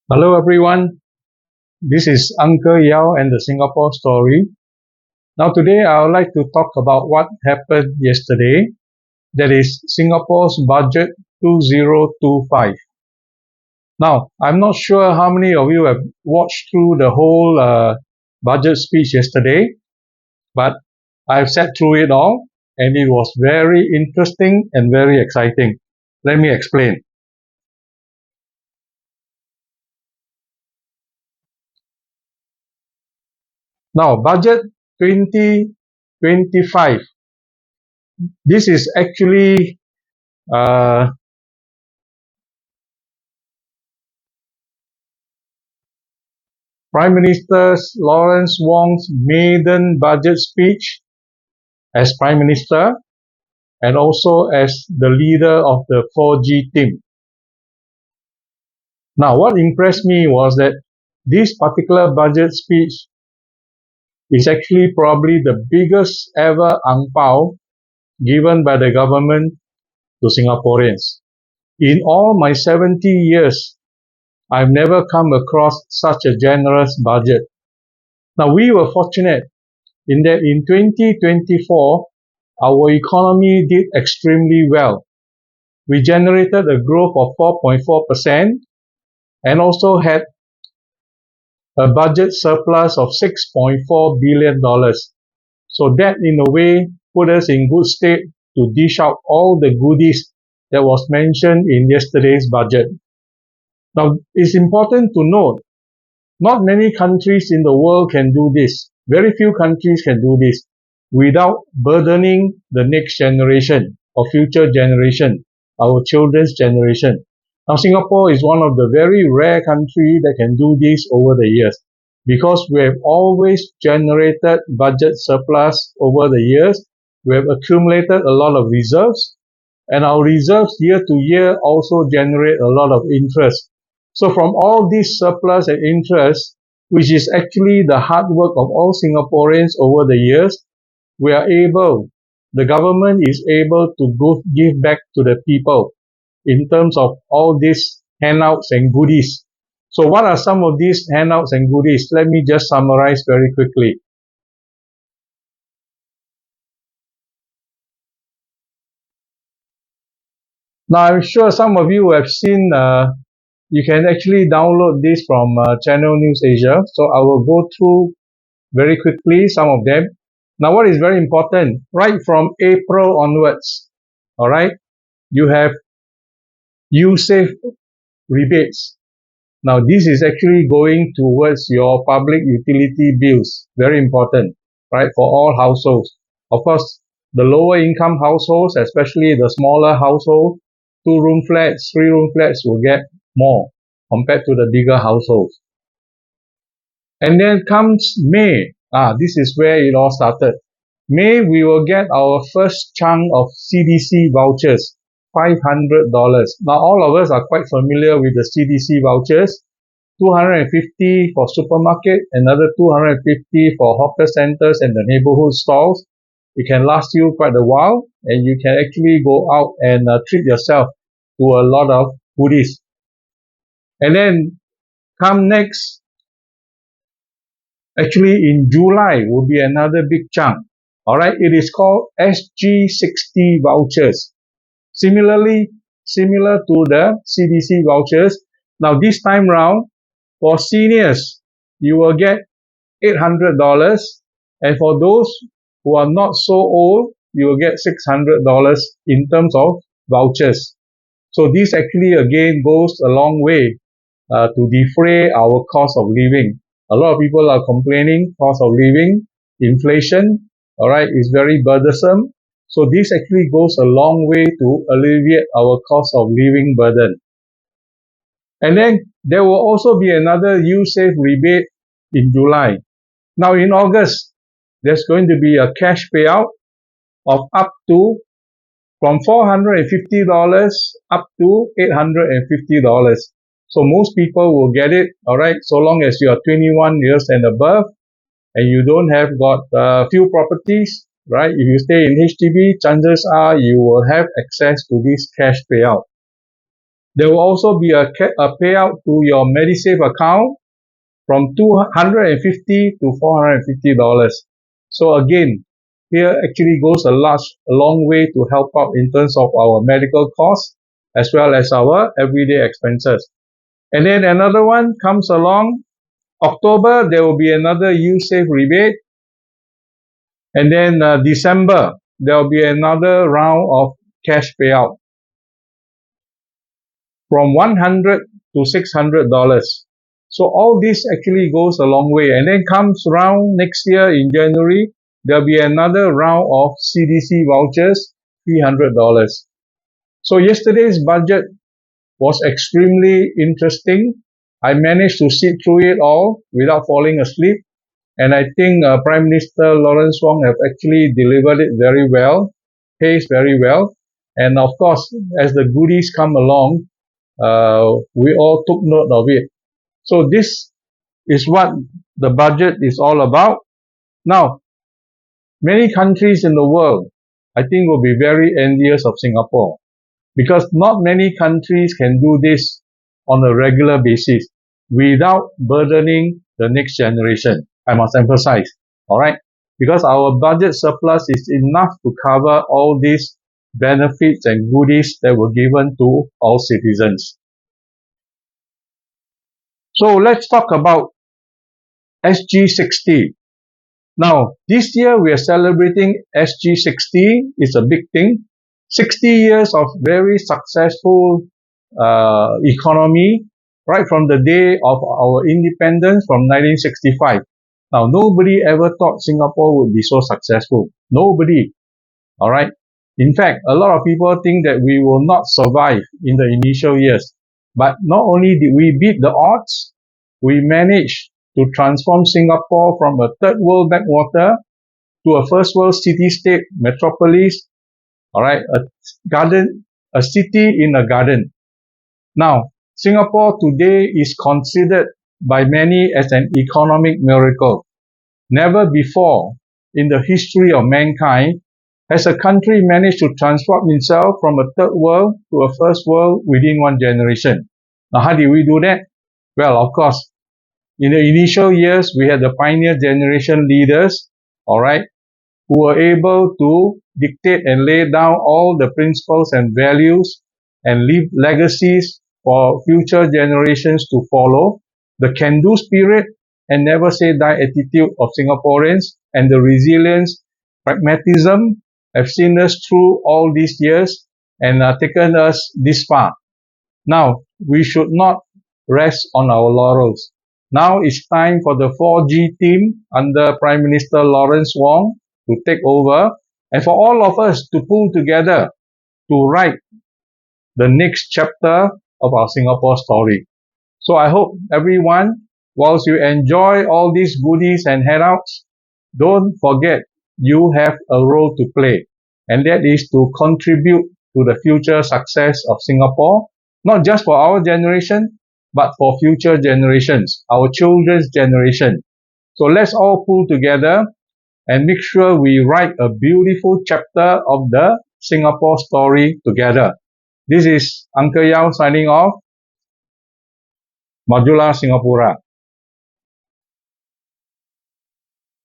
Hello everyone, this is Uncle Yeow and the Singapore story. Now today I would like to talk about what happened yesterday, that is Singapore's budget 2025. Now I'm not sure how many of you have watched through the whole budget speech yesterday, but I've sat through it all and it was very interesting and very exciting. Let me explain. Now budget 2025. This is actually uh, Prime Minister Lawrence Wong's maiden budget speech as Prime Minister and also as the leader of the 4G team. Now, what impressed me was that this particular budget speech is actually probably the biggest ever ang pao given by the government to Singaporeans. In all my 70 years, I've never come across such a generous budget. Now, we were fortunate in that in 2024, our economy did extremely well. We generated a growth of 4.4% and also had a budget surplus of $6.4 billion. So that in a way put us in good state to dish out all the goodies that was mentioned in yesterday's budget. Now, it's important to note, not many countries in the world can do this. Very few countries can do this without burdening the next generation or future generation, our children's generation. Now, Singapore is one of the very rare countries that can do this over the years because we have always generated budget surplus over the years. We have accumulated a lot of reserves, and our reserves year to year also generate a lot of interest. So from all this surplus and interest, which is actually the hard work of all Singaporeans over the years, the government is able to give back to the people in terms of all these handouts and goodies. So what are some of these handouts and goodies? Let me just summarize very quickly. Now I'm sure some of you have seen you can actually download this from Channel News Asia. So I will go through very quickly some of them. Now, what is very important, right from April onwards, all right, you have USAVE rebates. Now, this is actually going towards your public utility bills. Very important, right, for all households. Of course, the lower income households, especially the smaller household, 2-room flats, 3-room flats will get more compared to the bigger households. And then comes May. This is where it all started. May, we will get our first chunk of CDC vouchers, $500. Now, all of us are quite familiar with the CDC vouchers. 250 for supermarket, another 250 for hawker centers and the neighborhood stalls. It can last you quite a while, and you can actually go out and treat yourself to a lot of goodies. And then come next, actually in July will be another big chunk. All right, it is called SG60 vouchers. Similar to the CDC vouchers. Now this time round, for seniors, you will get $800, and for those who are not so old, you will get $600 in terms of vouchers. So this actually again goes a long way to defray our cost of living. A lot of people are complaining cost of living, inflation, all right, is very burdensome. So this actually goes a long way to alleviate our cost of living burden. And then there will also be another USAVE rebate in July. Now in August, there's going to be a cash payout of up to from $450 up to $850. So most people will get it, all right, so long as you are 21 years and above and you don't have got a few properties, right? If you stay in HDB, chances are you will have access to this cash payout. There will also be a payout to your Medisave account from $250 to $450. So again, here actually goes a long way to help out in terms of our medical costs as well as our everyday expenses. And then another one comes along, October, there will be another USave rebate. And then December, there will be another round of cash payout from $100 to $600. So all this actually goes a long way. And then comes around next year in January, there'll be another round of CDC vouchers, $300. So yesterday's budget was extremely interesting. I managed to sit through it all without falling asleep. And I think Prime Minister Lawrence Wong have actually delivered it very well, paced very well. And of course, as the goodies come along, we all took note of it. So this is what the budget is all about. Now, many countries in the world, I think, will be very envious of Singapore because not many countries can do this on a regular basis without burdening the next generation. I must emphasize, all right? Because our budget surplus is enough to cover all these benefits and goodies that were given to all citizens. So let's talk about SG60. Now, this year we are celebrating SG60. It's a big thing. 60 years of very successful economy, right from the day of our independence from 1965. Now, nobody ever thought Singapore would be so successful. Nobody. All right. In fact, a lot of people think that we will not survive in the initial years. But not only did we beat the odds, we managed to transform Singapore from a third world backwater to a first world city-state metropolis, all right, a city in a garden. Now, Singapore today is considered by many as an economic miracle. Never before in the history of mankind has a country managed to transform itself from a third world to a first world within one generation. Now, how did we do that? Well, of course, in the initial years, we had the pioneer generation leaders, all right, who were able to dictate and lay down all the principles and values and leave legacies for future generations to follow. The can-do spirit and never say die attitude of Singaporeans and the resilience, pragmatism have seen us through all these years and taken us this far. Now, we should not rest on our laurels. Now it's time for the 4G team under Prime Minister Lawrence Wong to take over and for all of us to pull together to write the next chapter of our Singapore story. So I hope everyone, whilst you enjoy all these goodies and handouts, don't forget you have a role to play, and that is to contribute to the future success of Singapore, not just for our generation, but for future generations, our children's generation. So let's all pull together and make sure we write a beautiful chapter of the Singapore story together. This is Uncle Yeow signing off. Majulah Singapura.